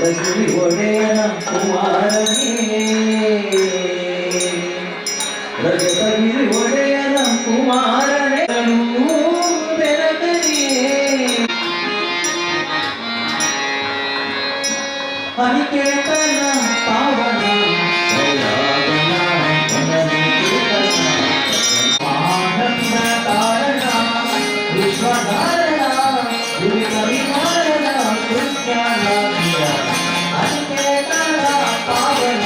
ರಜತಗಿರಿ ಒಡೆಯನ ಕುಮಾರನೇ ರಜತಗಿರಿ ಒಡೆಯನ ಕುಮಾರನೇ ಬೆರಕರಿಯೇ ಹರಿಕೇತನ ಪಾವನ ಆನಂದ ಕಾರಣ ವಿಶ್ವಧಾರಣ ದುರಿತ ವಿಮಾರಣ ಕೃಷ್ಣ ಹರಿಕೇತನ ಪಾವನ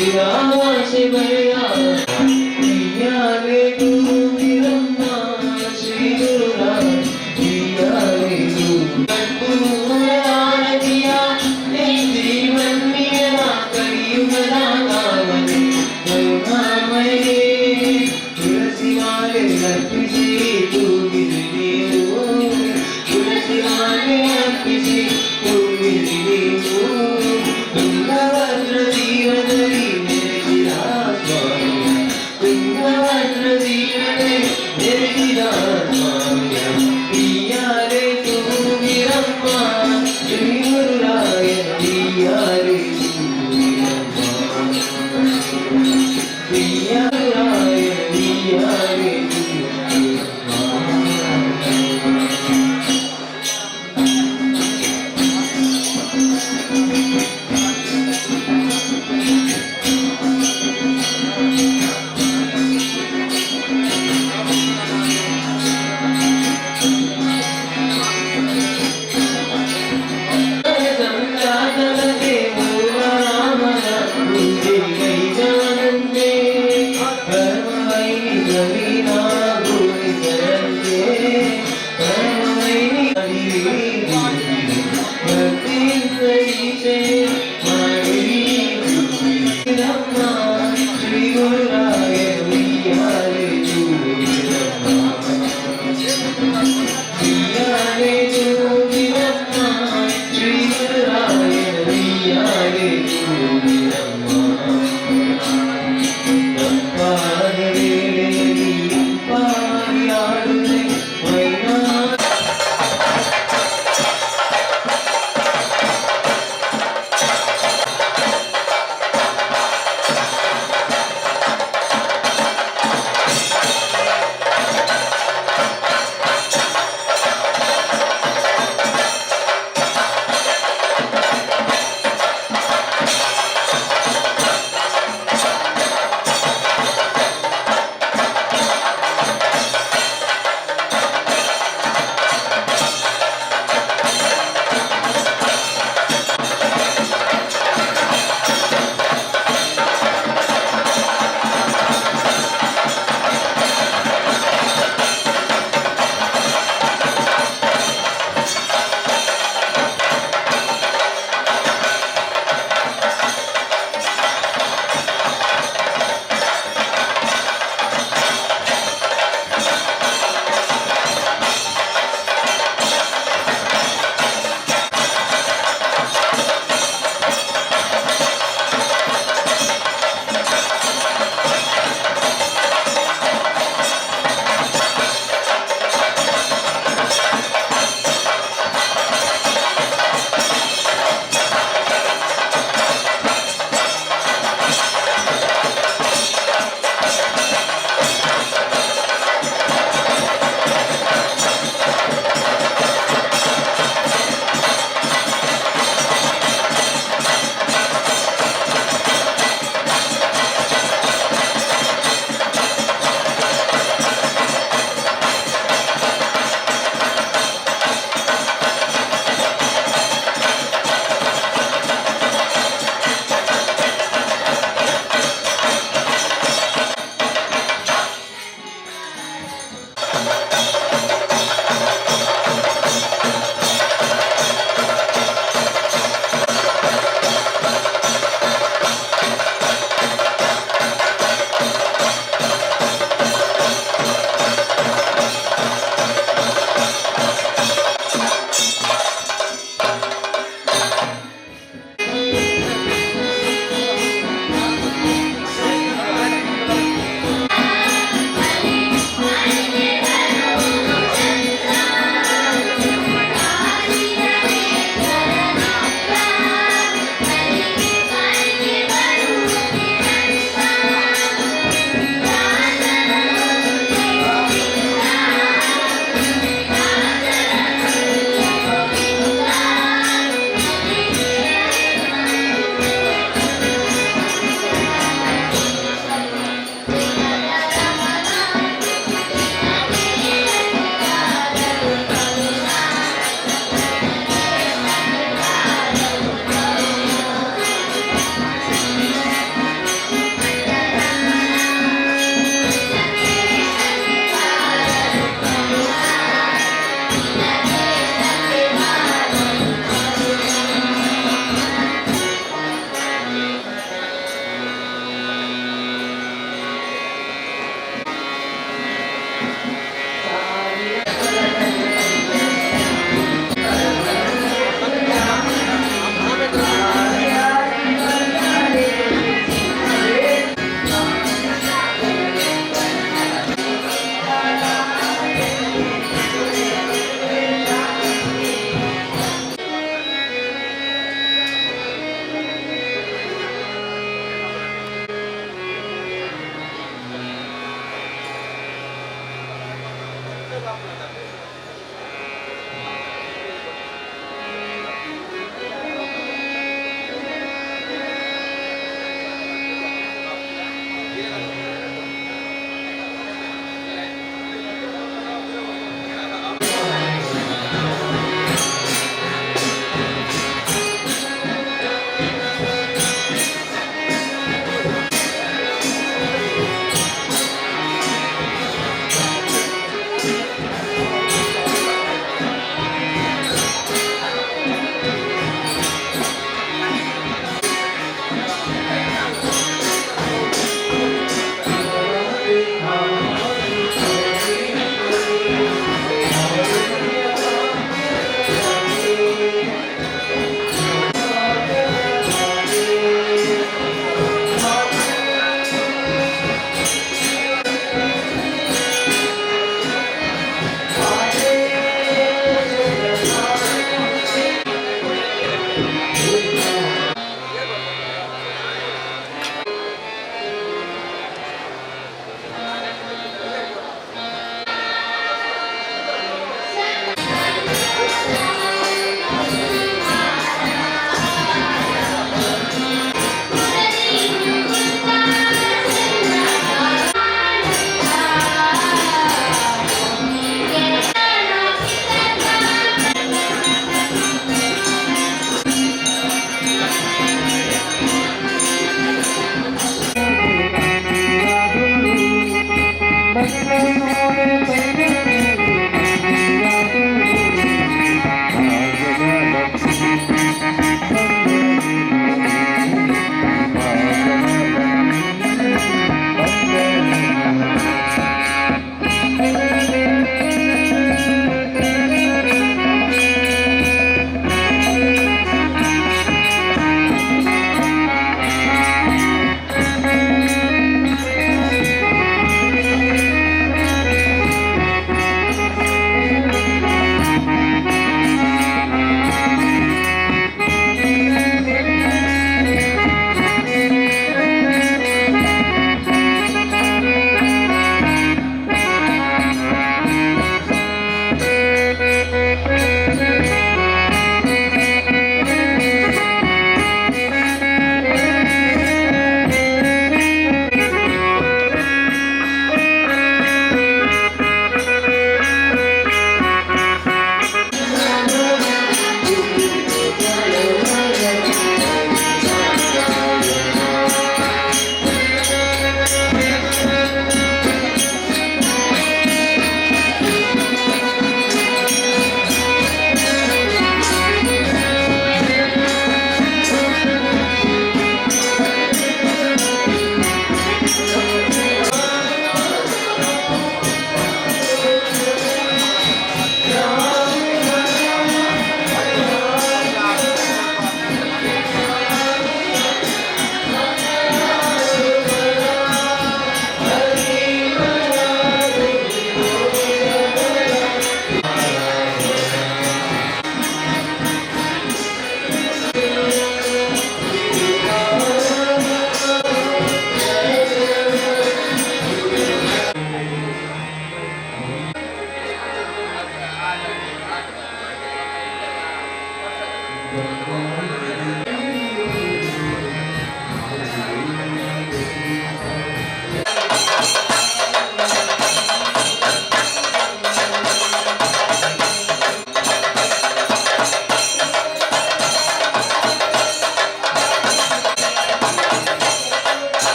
से भैया रे तू बिरम्मा श्री गुरुराज रे तू दान दिया जीवन मेरा कलयुग दातावने करुणामय तुलसी माले अर्पिसी तू गिरने हो तुलसी माले अर्पिसी तू गिरने हो तुंगभद्र जीवधरी मेरे विराज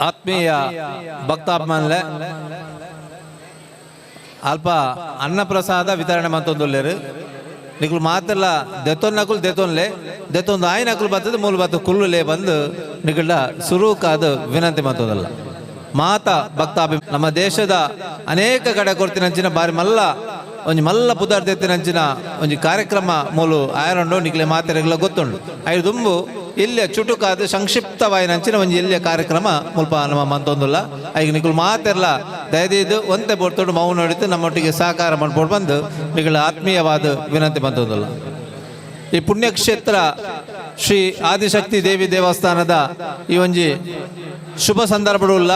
ಆತ್ಮೀಯ ಭಕ್ತಾಭಿಮಾನಲೆ ಅಲ್ಪ ಅನ್ನಪ್ರಸಾದ ವಿತರಣೆ ಮಂತೊಂದುಲ್ಲೇರು ನಿಕ್ಲು ಮಾತೆಲ್ಲ ದೆತ್ತೊನ್ನಕುಲು ದೆತ್ತೊನ್ಲೆ ದೆತ್ತೊಂದು ಆಯ್ನಕುಲು ಬರ್ತದೆ ಮೂಲ ಬತ್ತು ಕುಲ್ಲುಲೆ ಬಂದು ನಿಕಲ್ಡ ಸುರೂಕಾದ ವಿನಂತಿ ಮಂತೊಂದಲ್ಲ ಮಾತ ಭಕ್ತಾಭಿ ನಮ್ಮ ದೇಶದ ಅನೇಕ ಕಡೆ ಕೊಡ್ತಿನಂಚಿನ ಬಾರಿ ಮಲ್ಲ ಒಂಜಿ ಮಲ್ಲ ಪುದಾರ್ತೆತ್ತಿನಂಚಿನ ಒಂಜಿ ಕಾರ್ಯಕ್ರಮ ಮೂಲು ಆಯರಂಡು ನಿಕ್ಲೆ ಮಾತೆರೆಗ್ಲ ಗೊತ್ತುಂಡು ಐದು ದುಂಬು ಇಲ್ಲಿಯ ಚುಟುಕಾದ ಸಂಕ್ಷಿಪ್ತವಾಯಿನಂಚಿನ ಒಂಜಿ ಇಲ್ಲಿಯ ಕಾರ್ಯಕ್ರಮ ಮುಲ್ಪ ನಮ್ಮ ಮಂತೊಂದುಲ್ಲ ಐಗ ನಿಕುಲು ಮಾತೆರ್ಲ ದಯದಿದ್ದು ಒಂತೆ ಬೊಡ್ತೊಂಡು ಮೌನ ನೋಡಿತು ನಮ್ಮೊಟ್ಟಿಗೆ ಸಹಕಾರ ಮಾಡ್ಕೊಂಡು ಬಂದು ನಿಗಳ ಆತ್ಮೀಯವಾದ ವಿನಂತಿ ಮಂತೊಂದುಲ್ಲ ಈ ಪುಣ್ಯಕ್ಷೇತ್ರ ಶ್ರೀ ಆದಿಶಕ್ತಿ ದೇವಿ ದೇವಸ್ಥಾನದ ಈ ಒಂಜಿ ಶುಭ ಸಂದರ್ಭಡುಲ್ಲ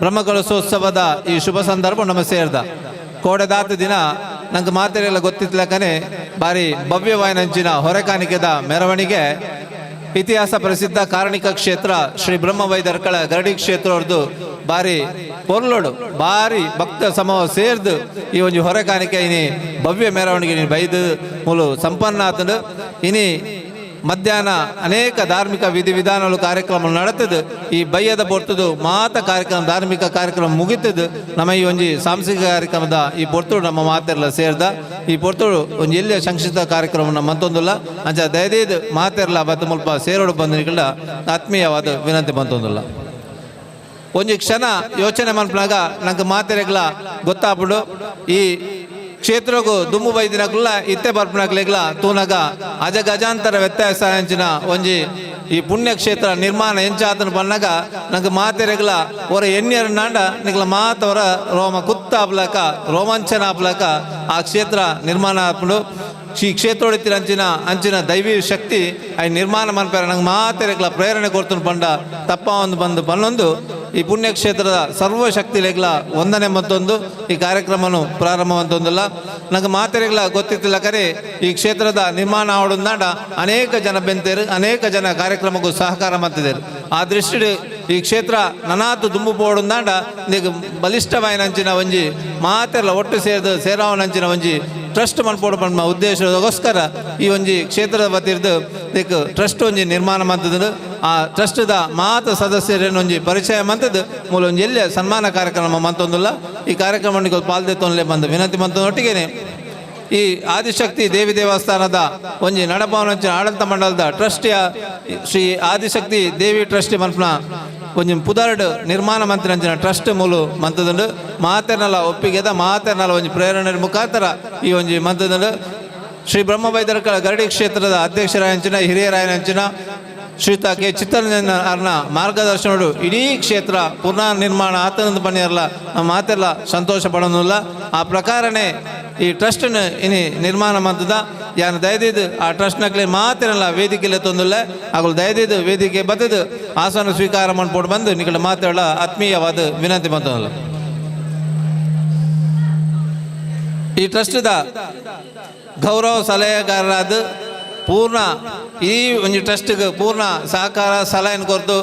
ಬ್ರಹ್ಮಕಲಶೋತ್ಸವದ ಈ ಶುಭ ಸಂದರ್ಭ ನಮ್ಮ ಸೇರ್ದ ಕೋಡೆದಾತ ದಿನ ನಂಗೆ ಮಾತೆರೆಲ್ಲ ಗೊತ್ತಿತ್ಲಕನೆ ಬಾರಿ ಭವ್ಯವಾಯಿನಂಚಿನ ಹೊರೆಕಾಣಿಕೆದ ಮೆರವಣಿಗೆ ಇತಿಹಾಸ ಪ್ರಸಿದ್ಧ ಕಾರಣಿಕ ಕ್ಷೇತ್ರ ಶ್ರೀ ಬ್ರಹ್ಮವೈದರ್ಕಳ ಗರಡಿ ಕ್ಷೇತ್ರವ್ರದ್ದು ಬಾರಿ ಪೊರ್ಲೋಡು ಬಾರಿ ಭಕ್ತ ಸಮೂಹ ಸೇರ್ದು ಈ ಒಂದು ಹೊರೆಕಾಣಿಕೆ ಇನಿ ಭವ್ಯ ಮೆರವಣಿಗೆ ಬೈದು ಮೂಲು ಸಂಪನ್ನ ಆತಂಡು ಇನಿ ಮಧ್ಯಾಹ್ನ ಅನೇಕ ಧಾರ್ಮಿಕ ವಿಧಿವಿಧಾನಗಳು ಕಾರ್ಯಕ್ರಮ ನಡೆತದು ಈ ಬಯ್ಯದ ಬೊರ್ತದು ಮಾತ ಕಾರ್ಯಕ್ರಮ ಧಾರ್ಮಿಕ ಕಾರ್ಯಕ್ರಮ ಮುಗಿತದು ನಮ್ಮ ಈ ಒಂಜಿ ಸಾಂಸ್ಕೃತಿಕ ಕಾರ್ಯಕ್ರಮದ ಈ ಬೊರ್ತುಡು ನಮ್ಮ ಮಾತೆರ್ಲ ಸೇರ್ದ ಈ ಬೊರ್ತುಡು ಒಂಜಿ ಎಲ್ಲಿಯ ಸಂಕ್ಷಿಪ್ತ ಕಾರ್ಯಕ್ರಮ ನಮ್ಮ ಮಂತೊಂದುಲ್ಲ ಅಂಚ ದಯದೇದು ಮಾತೆರ್ಲ ಬತ್ತು ಮುಲ್ಪ ಸೇರೋಡು ಬಂದ ಆತ್ಮೀಯವಾದ ವಿನಂತಿ ಮಂತೊಂದುಲ್ಲ ಒಂಜಿ ಕ್ಷಣ ಯೋಚನೆ ಮನ್ಪನಾಗ ನಂಗೆ ಮಾತೆರೆಗ್ಲ ಗೊತ್ತಾಗ್ಬಿಡು ಈ ಕ್ಷೇತ್ರಗೂ ದುಮ್ಮು ಬೈದಿನಕ್ಲ ಇತ್ತೆ ಬರ್ಪನಕ್ಲೆಗ್ಲ ತೂನಗ ಅಜಗಜಾಂತರ ವ್ಯತ್ಯಾಸ ಅಂಚಿನ ಒಂಜಿ ಈ ಪುಣ್ಯಕ್ಷೇತ್ರ ನಿರ್ಮಾಣ ಎಂಚಾತನ ಬನ್ನಾಗ ನಂಗೆ ಮಾತೆರೆಗ್ಲ ಹೊರ ಎಣ್ಣೆರ ನಾಂಡ ನಿಗ್ಲ ಮಾತವರ ರೋಮ ಕುತ್ತಾಪ್ಲಕ ರೋಮಾಂಚನ ಆಪ್ಲಕ ಆ ಕ್ಷೇತ್ರ ನಿರ್ಮಾಣ ಆಪ್ಲು ಈ ಕ್ಷೇತ್ರ ಅಂಚಿನ ದೈವಿ ಶಕ್ತಿ ಅవి ನಿರ್ಮಾಣ ಮನ್ಪೇರ ನಂಗೆ ಮಾತೆರೆಗ್ಲ ಪ್ರೇರಣೆ ಕೊಡ್ತು ಪಂಡ ತಪ್ಪ ಒಂದು ಬಂದು ಪನ್ನೊಂದು ಈ ಪುಣ್ಯಕ್ಷೇತ್ರದ ಸರ್ವಶಕ್ತಿಲೆಗ್ಲ ಒಂದನೇ ಮತ್ತೊಂದು ಈ ಕಾರ್ಯಕ್ರಮನು ಪ್ರಾರಂಭ ಅಂತೊಂದಿಲ್ಲ ನಂಗೆ ಮಾತೆರೆಗ್ಲ ಗೊತ್ತಿತ್ತಿಲ್ಲ ಕರೆ ಈ ಕ್ಷೇತ್ರದ ನಿರ್ಮಾಣ ಆವಡುಂದಾಂಡ ಅನೇಕ ಜನ ಬೆಂತೇರು ಅನೇಕ ಜನ ಕಾರ್ಯಕ್ರಮಕ್ಕೂ ಸಹಕಾರ ಮಾಡ್ತಿದ್ದಾರೆ ಆ ದೃಷ್ಟಿ ಈ ಕ್ಷೇತ್ರ ನನಾತು ದುಂಬು ಪೋಡುಂದಾಂಡ ನೀಗ ಬಲಿಷ್ಠವಾಯಿನಂಚಿನ ಒಂಜಿ ಮಾತೆರ್ಲ ಒಟ್ಟು ಸೇರಾವನಂಚಿನ ಒಂಜಿ ಟ್ರಸ್ಟ್ ಮನ್ಪೋಡು ಪಂಡ ಉದ್ದೇಶದಗೋಸ್ಕರ ಈ ಒಂಜಿ ಕ್ಷೇತ್ರದ ಬತ್ತಿರ್ದು ದಿಕ್ ಟ್ರಸ್ಟ್ ಒಂಜಿ ನಿರ್ಮಾಣ ಮಾಡ್ತದ ಆ ಟ್ರಸ್ಟ್ದ ಮಾತ ಸದಸ್ಯರೇನು ಒಂಜಿ ಪರಿಚಯ ಮಂತದ್ದು ಮೂಲ ಒಂಜಿ ಎಲ್ಲಿಯ ಸನ್ಮಾನ ಕಾರ್ಯಕ್ರಮ ಮಂತೊಂದಿಲ್ಲ ಈ ಕಾರ್ಯಕ್ರಮ ಪಾಲ್ದೆತ್ತೊಂದಲೇ ಬಂದು ವಿನಂತಿ ಮಂತೊಟ್ಟಿಗೇನೆ ಈ ಆದಿಶಕ್ತಿ ದೇವಿ ದೇವಸ್ಥಾನದ ಒಂಜಿ ನಡಭವನಂಚಿನ ಆಡಳಿತ ಮಂಡಲದ ಟ್ರಸ್ಟಿಯ ಶ್ರೀ ಆದಿಶಕ್ತಿ ದೇವಿ ಟ್ರಸ್ಟಿ ಮನ್ಪನ ಒಂಜಿ ಪುದರ್ಡ್ ನಿರ್ಮಾಣ ಮಂತ್ರಿನಂಚಿನ ಟ್ರಸ್ಟ್ ಮೂಲು ಮಂತದುಂಡು ಮಾತೆರ್ನಲ ಒಪ್ಪಿಗೆದ ಮಾತೆರ್ನಲ ಒಂಜಿ ಪ್ರೇರಣೆ ಮುಖಾಂತರ ಈ ಒಂಜಿ ಮಂತದುಂಡು ಶ್ರೀ ಬ್ರಹ್ಮವೈದರ್ಕಳ ಗರಡಿ ಕ್ಷೇತ್ರದ ಅಧ್ಯಕ್ಷರಾಯಂಚಿನ ಹಿರಿಯರಾಯನಂಚಿನ ಶ್ರೀಯುತ ಕೆ ಚಿತ್ತರಂಜನ್ ಅವ್ರನ್ನ ಮಾರ್ಗದರ್ಶನಗಳು ಇಡೀ ಕ್ಷೇತ್ರ ಪುನಃ ನಿರ್ಮಾಣ ಆತನದ ಪಣಿಯರ್ಲ ನಮ್ಮ ಮಾತೆಲ್ಲ ಸಂತೋಷ ಪಡೋದಿಲ್ಲ ಆ ಪ್ರಕಾರನೇ ಈ ಟ್ರಸ್ಟ್ನ ಇನಿ ನಿರ್ಮಾಣ ಮಂತದ ಯಾನು ದಯದಿದ್ದು ಆ ಟ್ರಸ್ಟ್ನಕ್ಲೆ ಮಾತೆಲ್ಲ ವೇದಿಕೆಲೆ ತೊಂದಿಲ್ಲ ಹಾಗೂ ದಯದಿದ್ದು ವೇದಿಕೆ ಬತ್ತದು ಆಸನ ಸ್ವೀಕಾರ ಮಾಡ್ಕೊಂಡು ಬಂದು ನಿಕಟ ಮಾತಾಡ ಆತ್ಮೀಯವಾದ ವಿನಂತಿ ಮಂತಲ್ಲ ಈ ಟ್ರಸ್ಟ್ದ ಗೌರವ ಸಲಹೆಗಾರರಾದ ಪೂರ್ಣ ಈ ಒಂದು ಟ್ರಸ್ಟ್ಗೆ ಪೂರ್ಣ ಸಹಕಾರ ಸಲಹೆಯನ್ನು ಕೊರತು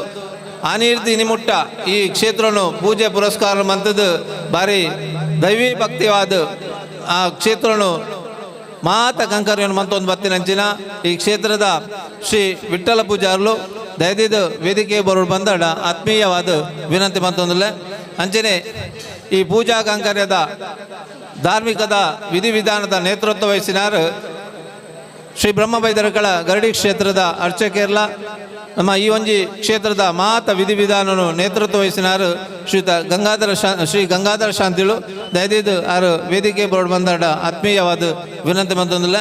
ಆನೀರ್ತಿ ನಿಮುಟ್ಟ ಈ ಕ್ಷೇತ್ರನು ಪೂಜೆ ಪುರಸ್ಕಾರ ಮಂತದ್ದು ಬಾರಿ ದೈವಿ ಭಕ್ತಿವಾದ ಆ ಕ್ಷೇತ್ರನು ಮಾತ ಕಂಕರ್ಯನ್ನು ಮಂತೊಂದು ಬತ್ತಿನಂಚಿನ ಈ ಕ್ಷೇತ್ರದ ಶ್ರೀ ವಿಠ್ಠಲ ಪೂಜಾರ್ಲು ದಯದಿದ್ದು ವೇದಿಕೆ ಬರೋರು ಬಂದಾಡ ಆತ್ಮೀಯವಾದ ವಿನಂತಿ ಮಂತೊಂದಿಲ್ಲ ಅಂಚನೆ ಈ ಪೂಜಾ ಕಂಕರ್ಯದ ಧಾರ್ಮಿಕದ ವಿಧಿವಿಧಾನದ ನೇತೃತ್ವ ವಹಿಸಿನಾರು ಶ್ರೀ ಬ್ರಹ್ಮವೈದರ್ಕಳ ಗರಡಿ ಕ್ಷೇತ್ರದ ಅರ್ಚಕೇರ್ಲ ನಮ್ಮ ಈ ಒಂಜಿ ಕ್ಷೇತ್ರದ ಮಾತ ವಿಧಿವಿಧಾನನು ನೇತೃತ್ವ ವಹಿಸಿನಾರು ಶ್ರೀ ಗಂಗಾಧರ ಶಾಂತಿಳು ದಯದಿದ್ದು ಆರು ವೇದಿಕೆ ಬೋರ್ಡ್ ಬಂದಾಡ ಆತ್ಮೀಯವಾದ ವಿನಂತಿ ಮಂತೊಂದಿಲ್ಲ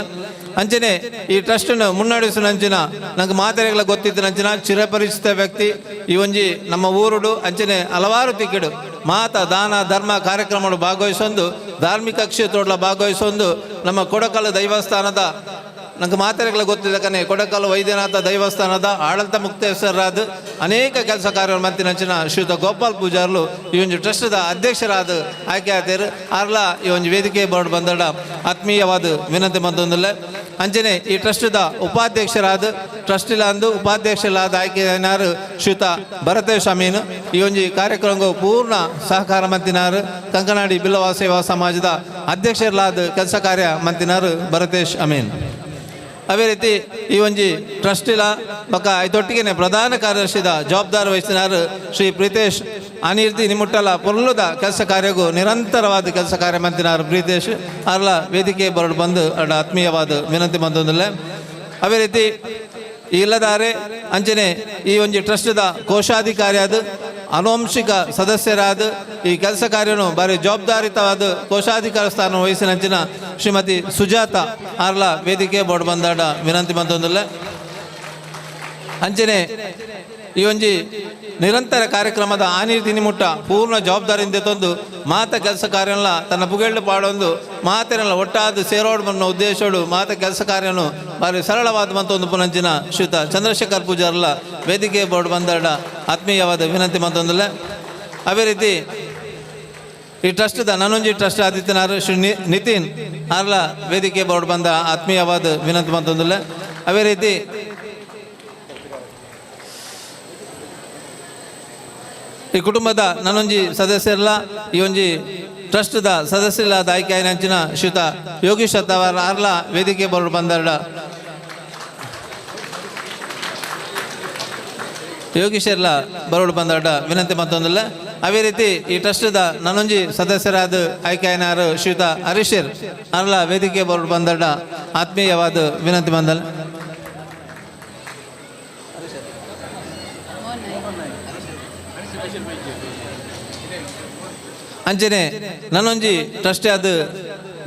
ಅಂಚನೆ ಈ ಟ್ರಸ್ಟನ್ನು ಮುನ್ನಡೆಸಿನಂಚಿನ ನಂಗೆ ಮಾತೆರೆಗಳ ಗೊತ್ತಿದ್ದಂಚಿನ ಚಿರಪರಿಚಿತ ವ್ಯಕ್ತಿ ಈ ಒಂಜಿ ನಮ್ಮ ಊರುಡು ಅಂಚನೆ ಹಲವಾರು ತಿಕ್ಕಿಡು ಮಾತ ದಾನ ಧರ್ಮ ಕಾರ್ಯಕ್ರಮಗಳು ಭಾಗವಹಿಸೊಂದು ಧಾರ್ಮಿಕ ಕ್ಷೇತ್ರಗಳ ಭಾಗವಹಿಸೊಂದು ನಮ್ಮ ಕೊಡಕಲ ದೈವಸ್ಥಾನದ ನಂಗೆ ಮಾತೆರೆಗಳ ಗೊತ್ತಿಲ್ಲ ಕನೆ ಕೊಡಕಲ್ಲು ವೈದ್ಯನಾಥ ದೈವಸ್ಥಾನದ ಆಡಳಿತ ಮುಕ್ತೇಶ್ವರರಾದ ಅನೇಕ ಕೆಲಸ ಕಾರ್ಯ ಮಂತಿನಂಚಿನ ಶ್ರೀಯುತ ಗೋಪಾಲ್ ಪೂಜಾರ್ಲು ಈ ಒಂದು ಟ್ರಸ್ಟ್ದ ಅಧ್ಯಕ್ಷರಾದ ಆಯ್ಕೆ ಆತೇರು ಆರ್ಲ ಈ ಒಂದು ವೇದಿಕೆ ಬೋರ್ಡ್ ಬಂದಡ ಆತ್ಮೀಯವಾದ ವಿನಂತಿ ಮಂತೊಂದಿಲ್ಲ ಅಂಚನೆ ಈ ಟ್ರಸ್ಟ್ದ ಉಪಾಧ್ಯಕ್ಷರಾದ ಟ್ರಸ್ಟಿಲ ಅಂದು ಉಪಾಧ್ಯಕ್ಷರಾದ ಆಯ್ಕೆ ಏನಾರು ಶ್ರೀಯುತ ಭರತೇಶ್ ಅಮೀನ್ ಈ ಒಂದು ಕಾರ್ಯಕ್ರಮಕ್ಕೂ ಪೂರ್ಣ ಸಹಕಾರ ಮಂತಿನಾರು ಕಂಕನಾಡಿ ಬಿಲ್ಲವ ಸೇವಾ ಸಮಾಜದ ಅಧ್ಯಕ್ಷರಾದ ಕೆಲಸ ಕಾರ್ಯ ಮಂತಿನಾರು ಭರತೇಶ್ ಅಮೀನ್ ಅದೇ ರೀತಿ ಈ ಒಂಜಿ ಟ್ರಸ್ಟ್ ಇಲ್ಲ ಬೊಕ್ಕ ಐತೊಟ್ಟಿಗೆ ಪ್ರಧಾನ ಕಾರ್ಯದರ್ಶಿದ ಜವಾಬ್ದಾರಿ ವಹಿಸಿನಾರು ಶ್ರೀ ಪ್ರೀತೇಶ್ ಅನಿರ್ತಿ ನಿಮುಟ್ಟಲ ಪೊರ್ಲುದ ಕೆಲಸ ಕಾರ್ಯಗೂ ನಿರಂತರವಾದ ಕೆಲಸ ಕಾರ್ಯ ಮಂತಿನಾರು ಪ್ರೀತೇಶ್ ಅರ್ಲ ವೇದಿಕೆ ಬರಡು ಬಂದು ಅಡ ಆತ್ಮೀಯವಾದ ವಿನಂತಿ ಬಂದೊಂದಿಲ್ಲ. ಅದೇ ರೀತಿ ಇಲ್ಲದಾರೆ ಅಂಚನೆ ಈ ಒಂಜಿ ಟ್ರಸ್ಟ್ದ ಕೋಶಾಧಿಕಾರಿಯಾದ ಅನುವಂಶಿಕ ಸದಸ್ಯರಾದ ಈ ಕೆಲಸ ಕಾರ್ಯನು ಬಾರಿ ಜವಾಬ್ದಾರಿತವಾದ ಕೋಶಾಧಿಕಾರ ಸ್ಥಾನ ವಹಿಸಿನಂಚಿನ ಶ್ರೀಮತಿ ಸುಜಾತ ಆರ್ಲ ವೇದಿಕೆ ಬೋರ್ಡ್ ಬಂದಾಡ ವಿನಂತಿ ಬಂದೊಂದಿಲ್ಲ. ಅಂಚನೆ ಈ ಒಂಜಿ ನಿರಂತರ ಕಾರ್ಯಕ್ರಮದ ಆನೀತಿ ನಿಮುಟ್ಟ ಪೂರ್ಣ ಜವಾಬ್ದಾರಿಯಿಂದ ತಂದು ಮಾತ ಕೆಲಸ ಕಾರ್ಯನ ತನ್ನ ಪುಗೇಳು ಪಾಡೊಂದು ಮಾತೇನೆಲ್ಲ ಒಟ್ಟಾದ ಸೇರೋಡು ಬನ್ನೋ ಉದ್ದೇಶೋಡು ಮಾತ ಕೆಲಸ ಕಾರ್ಯನು ಬಾರಿ ಸರಳವಾದ ಮತ್ತೊಂದು ಪುನಂಚಿನ ಶ್ರೀಯುತ ಚಂದ್ರಶೇಖರ್ ಪೂಜಾರ್ಲ ವೇದಿಕೆ ಬೋರ್ಡ್ ಬಂದಾಡ ಆತ್ಮೀಯವಾದ ವಿನಂತಿ ಮತ್ತೊಂದಿಲ್ಲ. ಅದೇ ರೀತಿ ಈ ಟ್ರಸ್ಟ್ದ ನನೊಂಜಿ ಟ್ರಸ್ಟ್ ಆದಿತ್ಯನಾರು ಶ್ರೀ ನಿತಿನ್ ಆರ್ಲ ವೇದಿಕೆ ಬೋರ್ಡ್ ಬಂದ ಆತ್ಮೀಯವಾದ ವಿನಂತಿ ಮತ್ತೊಂದಿಲ್ಲ. ಅದೇ ರೀತಿ ಈ ಕುಟುಂಬದ ನನ್ನೊಂಜಿ ಸದಸ್ಯರಲ್ಲ ಈ ಒಂಜಿ ಟ್ರಸ್ಟ್ದ ಸದಸ್ಯರಾದ ಆಯ್ಕೆ ಆಯ್ನಂಚಿನ ಶ್ರೀಯುತ ಯೋಗೀಶ್ ಅತ್ತವರ ಆರ್ಲ ವೇದಿಕೆ ಬೋರ್ಡ್ ಬಂದಾಡ ಯೋಗೀಶರ್ಲ ಬರೋಡು ಬಂದಾಡ ವಿನಂತಿ ಮತ್ತೊಂದಿಲ್ಲ. ಅದೇ ರೀತಿ ಈ ಟ್ರಸ್ಟ್ದ ನನ್ನೊಂಜಿ ಸದಸ್ಯರಾದ ಆಯ್ಕೆ ಆಯ್ನಾರು ಶ್ರೀಯುತ ಹರೀಶರ್ ಆರ್ಲ ವೇದಿಕೆ ಬೋರ್ಡ್ ಬಂದಾಡ ಆತ್ಮೀಯವಾದ ವಿನಂತಿ ಬಂದಲ್ಲ. ಅಂಚನೆ ನನ್ನೊಂಜಿ ಟ್ರಸ್ಟ್ ಆದ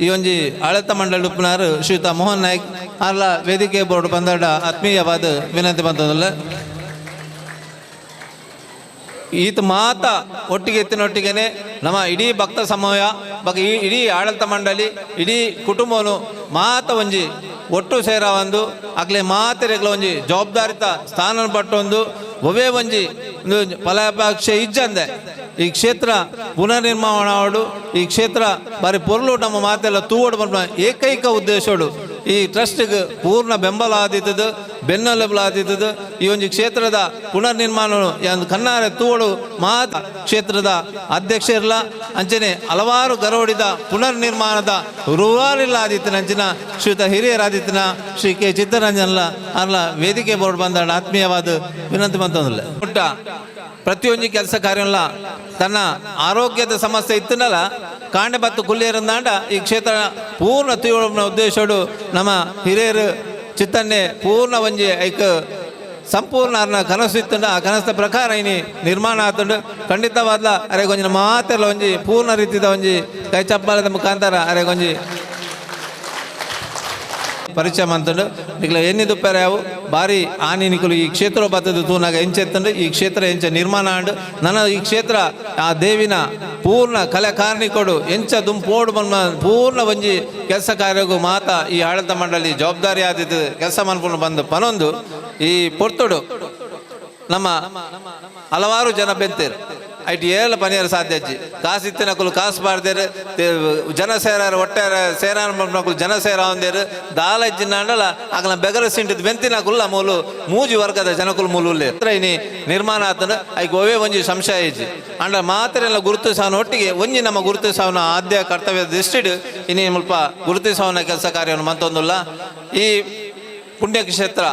ಈ ಒಂಜಿ ಆಡಳಿತ ಮಂಡಳಿ ಉಪ್ಪನಾರು ಶ್ರೀಯುತ ಮೋಹನ್ ನಾಯ್ಕ್ ಆರ್ಲ ವೇದಿಕೆ ಬೋರ್ಡ್ ಬಂದಾಡ ಆತ್ಮೀಯವಾದ ವಿನಂತಿ ಬಂದಲ್ಲ. ಈತ ಮಾತ ಒಟ್ಟಿಗೆ ಎತ್ತಿನೊಟ್ಟಿಗೆ ನಮ್ಮ ಇಡೀ ಭಕ್ತ ಸಮೂಹ ಬಗ್ಗೆ ಈ ಇಡೀ ಆಡಳಿತ ಮಂಡಳಿ ಇಡೀ ಕುಟುಂಬವನ್ನು ಮಾತ ಒಂಜಿ ಒಟ್ಟು ಸೇರ ಒಂದು ಆಗ್ಲೇ ಮಾತೆರೆಗ್ಲ ಒಂಜಿ ಜವಾಬ್ದಾರಿತ ಸ್ಥಾನ ಪಟ್ಟೊಂದು ಒವೇ ಒಂಜಿ ಫಲಾಪೇಕ್ಷ ಇಜ್ಜಂದೆ ಈ ಕ್ಷೇತ್ರ ಪುನರ್ನಿರ್ಮಾಣ ಆಡು ಈ ಕ್ಷೇತ್ರ ಬಾರಿ ಪೊರ್ಲು ನಮ್ಮ ಮಾತೆಲ್ಲ ತೂವಡು ಬರುವ ಏಕೈಕ ಉದ್ದೇಶೋಡು ಈ ಟ್ರಸ್ಟ್ಗೆ ಪೂರ್ಣ ಬೆಂಬಲ ಆದಿತ್ತದು ಬೆನ್ನೆಲುಬು ಆದಿತ್ತದು ಈ ಒಂದು ಕ್ಷೇತ್ರದ ಪುನರ್ನಿರ್ಮಾಣ ಕಣ್ಣಾರೆ ತೂವಡು ಮಾತ ಕ್ಷೇತ್ರದ ಅಧ್ಯಕ್ಷರಲ್ಲ ಅಂಚನೆ ಹಲವಾರು ಗರವಡಿದ ಪುನರ್ನಿರ್ಮಾಣದ ರುವಾರಿಲ್ಲ ಆದಿತ್ಯನ ಅಂಚಿನ ಶ್ರೀಯುತ ಹಿರಿಯರಾದಿತ್ಯನ ಶ್ರೀ ಕೆ ಚಿತ್ತರಂಜನ್ಲ ಅಲ್ಲ ವೇದಿಕೆ ಬೋರ್ಡ್ ಬಂದ ಆತ್ಮೀಯವಾದ ವಿನಂತಿ ಬಂತಂದಿಲ್ಲ ಪುಟ್ಟ ಪ್ರತಿಯೊಂದು ಕೆಲಸ ಕಾರ್ಯಲ್ಲ ತನ್ನ ಆರೋಗ್ಯದ ಸಮಸ್ಯೆ ಇತ್ತನಲ್ಲ ಕಾಂಡೆ ಬತ್ತು ಕುಲ್ಲಿಯರಂದಾಂಡ ಈ ಕ್ಷೇತ್ರ ಪೂರ್ಣ ತೀವ್ರ ಉದ್ದೇಶೋಡು ನಮ್ಮ ಹಿರಿಯರು ಚಿತ್ತನ್ನೇ ಪೂರ್ಣ ಒಂಜಿ ಐಕ್ ಸಂಪೂರ್ಣ ಅರ್ನ ಕನಸು ಇತ್ತಂಡ ಆ ಕನಸಿನ ಪ್ರಕಾರ ಇನಿ ನಿರ್ಮಾಣ ಆತಂಡು ಖಂಡಿತವಾದ್ಲ ಅರೆಗೊಂಜಿ ಮಾತೆಲ್ಲ ಒಂಜಿ ಪೂರ್ಣ ರೀತಿದ ಒಂಜಿ ಕೈ ಚಪ್ಪಾಳದ ಮುಖಾಂತರ ಅರೆಗೊಂಜಿ ಪರಿಚಯ ಮಂತಂಡು ನಿಕ್ಲ ಎನ್ನಿದು ಪೆರವು ಭಾರಿ ಆನಿ ನಿಕಲು ಈ ಕ್ಷೇತ್ರ ಬತ್ತದು ತೂನಾಗ ಎಂಚೆತ್ತಂಡು ಈ ಕ್ಷೇತ್ರ ಎಂಚ ನಿರ್ಮಾಣ ಆಂಡು ನನ್ನ ಈ ಕ್ಷೇತ್ರ ಆ ದೇವಿನ ಪೂರ್ಣ ಕಲೆ ಕಾರ್ಣಿಕೊಡು ಎಂಚ ದುಂಪೋಡು ಪೂರ್ಣ ಒಂಜಿ ಕೆಲಸ ಕಾರ್ಯಗೂ ಮಾತ ಈ ಆಡಳಿತ ಮಂಡಳಿ ಜವಾಬ್ದಾರಿ ಆದಿದ್ದು ಕೆಲಸ ಮನ್ಕೊಂಡು ಬಂದು ಪನೊಂದು ಈ ಪೊರ್ತುಡು ನಮ್ಮ ಹಲವಾರು ಜನ ಬೆಂತೇರು ಐಟಿ ಏಳ ಪನಿಯರು ಸಾಧ್ಯ ಕಾಸು ಇತ್ತಿನಕಲು ಕಾಸು ಬಾರ್ದೇರು ಜನ ಸೇರಾರು ಒಟ್ಟಾರೆ ಸೇರಾನಕಲು ಜನ ಸೇರ ಒಂದೇರು ದಾಲ ಇಜ್ಜಿನ ಆಗಲ ಬೆಗರ ಸಿಂಟಿದ್ ಬೆಂತಿನಕುಲ್ಲ ಮೂಲು ಮೂಜಿ ವರ್ಗದ ಜನಕುಲು ಮೂಲು ಇನಿ ನಿರ್ಮಾಣ ಆತಂಡು ಐಕ್ ಒವೇ ಒಂಜಿ ಸಂಶಯ ಇಜ್ಜಿ ಅಂಡ ಮಾತ್ರೆಲ್ಲ ಗುರುತಿಸವನ ಒಟ್ಟಿಗೆ ಒಂಜಿ ನಮ್ಮ ಗುರುತಿಸವನ ಆದ್ಯ ಕರ್ತವ್ಯದ ದೃಷ್ಟಿಡು ಇನಿ ಮುಲ್ಪ ಗುರುತಿಸವನ ಕೆಲಸ ಕಾರ್ಯವನ್ನು ಮಂತೊಂದುಲ್ಲ. ಈ ಪುಣ್ಯಕ್ಷೇತ್ರ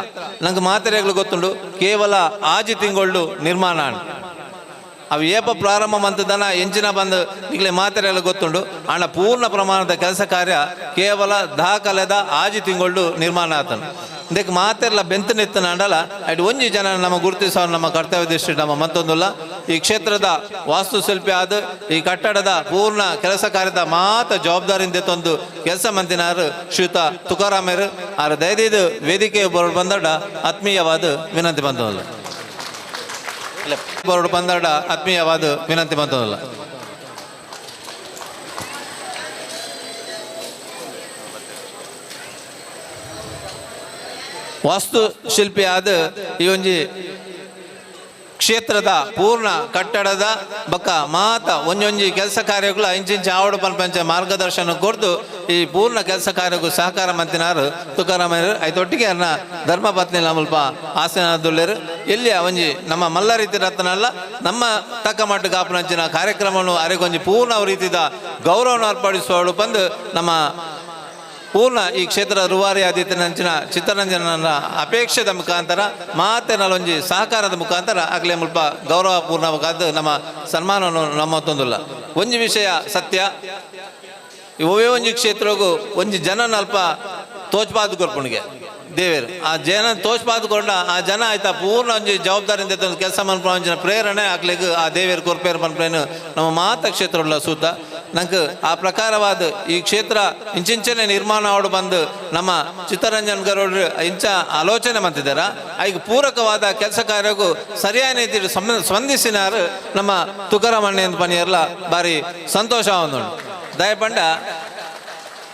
ನಂಗೆ ಮಾತ್ರೆಗಳು ಗೊತ್ತುಂಡು ಕೇವಲ ಆಜಿ ತಿಂಗಳು ನಿರ್ಮಾಣ ಅವು ಏಪ ಪ್ರಾರಂಭ ಮಂತದನ ಎಂಚಿನ ಬಂದು ಈಗಲೇ ಮಾತ್ರೆಗಳು ಗೊತ್ತುಂಡು ಅಣ್ಣ ಪೂರ್ಣ ಪ್ರಮಾಣದ ಕೆಲಸ ಕಾರ್ಯ ಕೇವಲ ದಾಖಲೆದ ಆಜಿ ತಿಂಗಳು ನಿರ್ಮಾಣ ಆತನು ಇದಕ್ಕೆ ಮಾತೆಲ್ಲ ಬೆಂತನೆತ್ತನ ಅಂಡಲ್ಲ ಅಡ್ ಒಂಜಿ ಜನ ನಮ್ಮ ಗುರುತಿಸೋ ನಮ್ಮ ಕರ್ತವ್ಯ ದೃಷ್ಟಿ ನಮ್ಮ ಮತ್ತೊಂದಲ್ಲ. ಈ ಕ್ಷೇತ್ರದ ವಾಸ್ತುಶಿಲ್ಪಿ ಆದ ಈ ಕಟ್ಟಡದ ಪೂರ್ಣ ಕೆಲಸ ಕಾರ್ಯದ ಮಾತ ಜವಾಬ್ದಾರಿಯಿಂದ ತಂದು ಕೆಲಸ ಮಂತಿನಾರು ಶ್ರೀಯುತ ತುಕಾರಾಮರು ಆರ ದಯದಿದ್ದು ವೇದಿಕೆ ಬೋರ್ಡ್ ಬಂದಾಡ ಆತ್ಮೀಯವಾದ ವಿನಂತಿ ಬಂದಲ್ಲ ಬೋರ್ಡ್ ಬಂದಾಡ ಆತ್ಮೀಯವಾದ ವಿನಂತಿ ಬಂದಲ್ಲ. ವಾಸ್ತುಶಿಲ್ಪಿ ಆದ ಈ ಒಂಜಿ ಕ್ಷೇತ್ರದ ಪೂರ್ಣ ಕಟ್ಟಡದ ಬಕ್ಕ ಮಾತ ಒಂಜೊಂಜಿ ಕೆಲಸ ಕಾರ್ಯಗಳು ಇಂಚಿಂಚ ಆವಡು ಪಂಚ ಮಾರ್ಗದರ್ಶನ ಕೊಡ್ದು ಈ ಪೂರ್ಣ ಕೆಲಸ ಕಾರ್ಯಕ್ಕೂ ಸಹಕಾರ ಮಂತಿನಾರು ತುಕಾರಾಮರು ಐತೊಟ್ಟಿಗೆ ಅನ್ನ ಧರ್ಮಪತ್ನಿ ನಮ್ಮಲ್ಪ ಆಸನದುಳ್ಳರು ಎಲ್ಲಿ ಒಂಜಿ ನಮ್ಮ ಮಲ್ಲ ರೀತಿ ರತ್ನಲ್ಲ ನಮ್ಮ ತಕ್ಕ ಮಟ್ಟ ಕಾಪುನಂಚಿನ ಕಾರ್ಯಕ್ರಮವನ್ನು ಅರೆಗೊಂಜಿ ಪೂರ್ಣ ರೀತಿಯ ಗೌರವವನ್ನು ಅರ್ಪಡಿಸುವಳು ಬಂದು ನಮ್ಮ ಪೂರ್ಣ ಈ ಕ್ಷೇತ್ರ ರೂವಾರಿ ಆದಿತ್ಯನಂಚಿನ ಚಿತ್ತರಂಜನನ ಅಪೇಕ್ಷೆದ ಮುಖಾಂತರ ಮಾತೆ ನಲೊಂಜಿ ಸಹಕಾರದ ಮುಖಾಂತರ ಆಗಲೇ ಮುಲ್ಪ ಗೌರವಪೂರ್ಣವಾದ ನಮ್ಮ ಸನ್ಮಾನವನ್ನು ನಮ್ಮತ್ತೊಂದಿಲ್ಲ. ಒಂಜಿ ವಿಷಯ ಸತ್ಯ, ಒವೇ ಒಂಜಿ ಕ್ಷೇತ್ರಗೂ ಒಂಜಿ ಜನ ಅಲ್ಪ ತೋಚ್ಪಾದು ಕೊರ್ಪುಣಿಗೆ ದೇವೇರು ಆ ಜನ ತೋಚ್ಪಾದುಕೊಂಡ ಆ ಜನ ಆಯ್ತಾ ಪೂರ್ಣ ಒಂಜಿ ಜವಾಬ್ದಾರಿಯಿಂದ ಕೆಲಸ ಮನ್ಪುನ ಪ್ರೇರಣೆ ಆಗ್ಲಿಕ್ಕೆ ಆ ದೇವೇರು ಕೊರ್ಪೇರು ಮನ್ಪೇನು ನಮ್ಮ ಮಾತ ಕ್ಷೇತ್ರ ಸೂತ ನಂಗೆ ಆ ಪ್ರಕಾರವಾದ ಈ ಕ್ಷೇತ್ರ ಇಂಚಿಂಚನೆ ನಿರ್ಮಾಣ ಆಡು ಬಂದು ನಮ್ಮ ಚಿತ್ತರಂಜನ್ ಗೌಡ್ರು ಇಂಚ ಆಲೋಚನೆ ಮಾಡ್ತಿದ್ದಾರ. ಈಗ ಪೂರಕವಾದ ಕೆಲಸ ಕಾರ್ಯಕ್ಕೂ ಸರಿಯಾದ ರೀತಿಯಲ್ಲಿ ಸ್ಪಂದಿಸಿನಾರು ನಮ್ಮ ತುಕಾರಾಮಣ್ಣೆ ಅಂತ ಪನಿಯರ್ಲ ಬಾರಿ ಸಂತೋಷ ಒಂದು ದಯಪಂಡ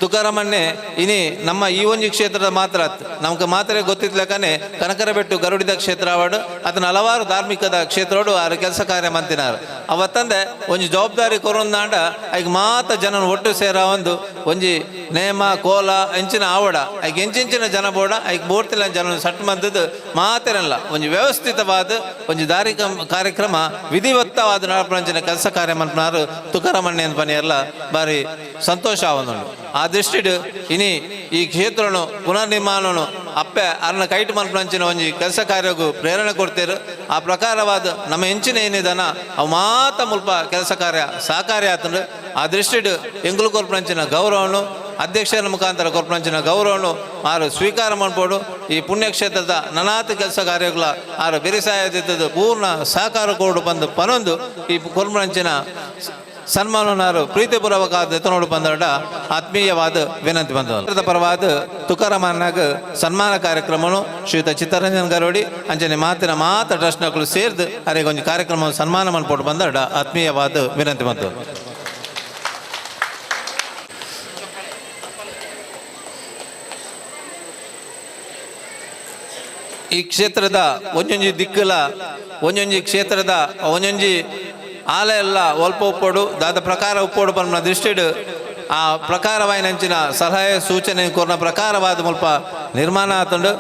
ತುಕಾರಾಮಣ್ಣೆ ಇನಿ ನಮ್ಮ ಈ ಒಂಜಿ ಕ್ಷೇತ್ರದ ಮಾತ್ರ ನಮ್ಗೆ ಮಾತ್ರ ಗೊತ್ತಿದ್ಲಕ್ಕನೆ ಕನಕರಬೆಟ್ಟು ಗರುಡಿದ ಕ್ಷೇತ್ರ ಅವಾರ್ಡು ಅದನ್ನ ಹಲವಾರು ಧಾರ್ಮಿಕದ ಕ್ಷೇತ್ರಗಳು ಅವ್ರ ಕೆಲಸ ಕಾರ್ಯ ಮಂತಿನಾರು ಅವತ್ತಂದೆ ಒಂಜಿ ಜವಾಬ್ದಾರಿ ಕೊರೊಂದಾಂಡ ಈಗ ಮಾತ ಜನ ಒಟ್ಟು ಸೇರ ಒಂಜಿ ನೇಮ ಕೋಲ ಎಂಚಿನ ಆವಡ ಈಗ ಎಂಚಿನ ಜನ ಬೋಡ ಈಗ ಬೋಡ್ತಿಲ್ಲ ಜನ ಸಟ್ ಮಂತದ್ದು ಮಾತೇನಲ್ಲ ಒಂಜಿ ವ್ಯವಸ್ಥಿತವಾದ ಒಂಜಿ ದಾರಿ ಕಾರ್ಯಕ್ರಮ ವಿಧಿವತ್ತವಾದ ನಡಪಂಚಿನ ಕೆಲಸ ಕಾರ್ಯ ಮಂತ್ನಾರು ತುಕಾರಾಮಣ್ಣೆ ಅಂತ ಪನಿಯರ್ಲ ಬಾರಿ ಸಂತೋಷ ಆವೊಂದುಂಡು. ಆ ದೃಷ್ಟಿಡು ಇನಿ ಈ ಕ್ಷೇತ್ರನು ಪುನರ್ನಿರ್ಮಾಣನು ಅಪ್ಪೆ ಅರ್ನ ಕೈಟ್ ಮನ್ಪಂಚಿನ ಒಂಜಿ ಕೆಲಸ ಕಾರ್ಯಕ್ಕೂ ಪ್ರೇರಣೆ ಕೊಡ್ತೀರು. ಆ ಪ್ರಕಾರವಾದ ನಮ್ಮ ಹೆಂಚಿನ ಏನಿದಾನ ಅವು ಮಾತ ಮುಲ್ಪ ಕೆಲಸ ಕಾರ್ಯ ಸಹಕಾರಿ ಆತಂಡು. ಆ ದೃಷ್ಟಿಡು ಎಂಗುಲು ಕೊರ್ಪಂಚಿನ ಗೌರವನು ಅಧ್ಯಕ್ಷರ ಮುಖಾಂತರ ಕೊರ್ಪಂಚಿನ ಗೌರವನು ಆರು ಸ್ವೀಕಾರ ಮಾಡ್ಬೋದು. ಈ ಪುಣ್ಯಕ್ಷೇತ್ರದ ನನಾತ ಕೆಲಸ ಕಾರ್ಯಗಳ ಆರು ಬೆರಿಸಾಯದಿದ್ದದು ಪೂರ್ಣ ಸಹಕಾರ ಕೊಡು ಬಂದು ಪನೊಂದು ಈ ಕೊರ್ಪಂಚಿನ ಸನ್ಮಾನನಾರು ಪ್ರೀತಿಪೂರ್ವಕವಾದ ಎತ್ತನೋಡು ಬಂದ ಆತ್ಮೀಯವಾದ ವಿನಂತಿ ಬಂದ ಪರವಾದ ತುಕಾರಾಮನ್ನಾಗ ಸನ್ಮಾನ ಕಾರ್ಯಕ್ರಮನು ಶ್ರೀಯುತ ಚಿತ್ತರಂಜನ್ ಗರೋಡಿ ಅಂಚನೆ ಮಾತಿನ ಮಾತ ಟ್ರಸ್ಟ್ನಗಳು ಸೇರಿದು ಅವರಿಗೆ ಒಂದು ಕಾರ್ಯಕ್ರಮ ಸನ್ಮಾನ ಮಾಡ್ಕೊಟ್ಟು ಬಂದ ಆತ್ಮೀಯವಾದ ವಿನಂತಿ ಬಂತು. ಈ ಕ್ಷೇತ್ರದ ಒಂದೊಂಜಿ ದಿಕ್ಕಲ ಒಂದೊಂಜಿ ಕ್ಷೇತ್ರದ ಒಂದೊಂಜಿ ಆಲ ಎಲ್ಲ ಒಲ್ಪ ಉಪ್ಪೋಡು ದಾದ ಪ್ರಕಾರ ಉಪ್ಪೋಡು ಬಂದ ದೃಷ್ಟಿಡು ಆ ಪ್ರಕಾರವಾಯಿನಂಚಿನ ಸಲಹೆ ಸೂಚನೆ ಕೊರ್ನ ಪ್ರಕಾರವಾದ ಮುಲ್ಪ ನಿರ್ಮಾಣ ಆತುಂಡು.